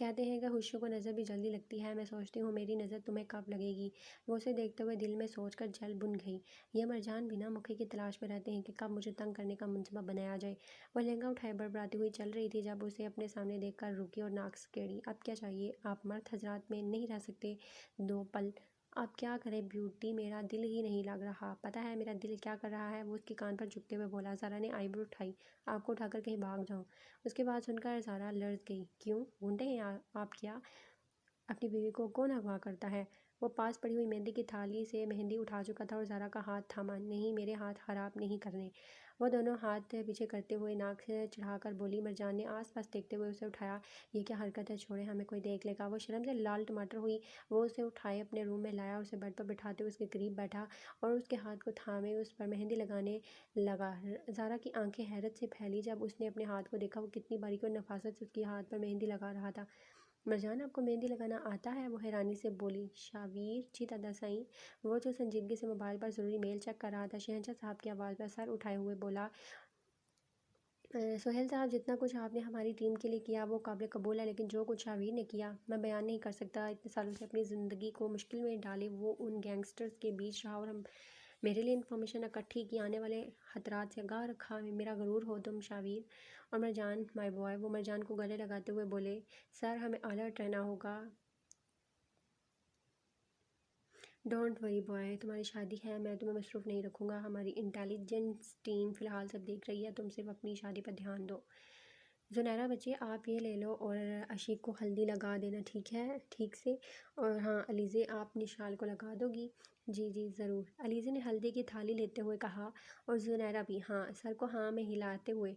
کہتے ہیں کہ خوشیوں کو نظر بھی جلدی لگتی ہے، میں سوچتی ہوں میری نظر تمہیں کب لگے گی۔ وہ اسے دیکھتے ہوئے دل میں سوچ کر جل بن گئی، یہ مرجان بنا موقع کی تلاش میں رہتے ہیں کہ کب مجھے تنگ کرنے کا منصوبہ بنایا جائے۔ وہ لہنگا اٹھائے بڑبڑاتی ہوئی چل رہی تھی جب اسے اپنے سامنے دیکھ کر رکی اور ناک سکیڑی۔ اب کیا چاہیے؟ آپ مرد حضرات میں نہیں رہ سکتے 2 پل؟ اب کیا کریں بیوٹی، میرا دل ہی نہیں لگ رہا۔ پتہ ہے میرا دل کیا کر رہا ہے؟ وہ اس کے کان پر جھکتے ہوئے بولا۔ زارا نے آئی برو اٹھائی۔ آپ کو اٹھا کر کہیں بھاگ جاؤں؟ اس کی بات سن کر زارا لرز گئی۔ کیوں ڈھونڈتے ہیں آپ کیا؟ اپنی بیوی کو کون اغوا کرتا ہے؟ وہ پاس پڑی ہوئی مہندی کی تھالی سے مہندی اٹھا چکا تھا اور زارا کا ہاتھ تھاما۔ نہیں، میرے ہاتھ خراب نہیں کرنے۔ وہ دونوں ہاتھ پیچھے کرتے ہوئے ناک سے چڑھا کر بولی۔ مرجان نے آس پاس دیکھتے ہوئے اسے اٹھایا۔ یہ کیا حرکت ہے؟ چھوڑیں، ہمیں کوئی دیکھ لے گا۔ وہ شرم سے لال ٹماٹر ہوئی۔ وہ اسے اٹھائے اپنے روم میں لایا، اسے بیڈ پر بٹھاتے ہوئے اس کے قریب بیٹھا اور اس کے ہاتھ کو تھامے اس پر مہندی لگانے لگا۔ زارا کی آنکھیں حیرت سے پھیلی جب اس نے اپنے ہاتھ کو دیکھا، وہ کتنی باریکی اور نفاست سے اس کے ہاتھ پر مہندی لگا رہا تھا۔ مرجان، آپ کو مہندی لگانا آتا ہے؟ وہ حیرانی سے بولی۔ شاویر جی دادا سائیں۔ وہ جو سنجیدگی سے موبائل پر ضروری میل چیک کر رہا تھا شہنشاہ صاحب کی آواز پر سر اٹھائے ہوئے بولا۔ سہیل صاحب، جتنا کچھ آپ نے ہماری ٹیم کے لیے کیا وہ قابل قبول ہے، لیکن جو کچھ شاویر نے کیا میں بیان نہیں کر سکتا۔ اتنے سالوں سے اپنی زندگی کو مشکل میں ڈالے وہ ان گینگسٹرز کے بیچ رہا اور میرے لیے انفارمیشن اکٹھی کی، آنے والے خطرات سے آگاہ رکھا۔ میرا غرور ہو تم شاویر۔ اور مرجان مائی بوائے، وہ مرجان کو گلے لگاتے ہوئے بولے۔ سر، ہمیں الرٹ رہنا ہوگا۔ ڈونٹ وری بوائے، تمہاری شادی ہے، میں تمہیں مصروف نہیں رکھوں گا۔ ہماری انٹیلیجنس ٹیم فی الحال سب دیکھ رہی ہے، تم صرف اپنی شادی پر دھیان دو۔ زنیرہ بچی، آپ یہ لے لو اور عشیق کو ہلدی لگا دینا، ٹھیک ہے؟ ٹھیک سے۔ اور ہاں علیزے، آپ نشال کو لگا دو گی؟ جی جی ضرور، علیزے نے ہلدی کی تھالی لیتے ہوئے کہا۔ اور زنیرہ بھی۔ ہاں، سر کو ہاں میں ہلاتے ہوئے۔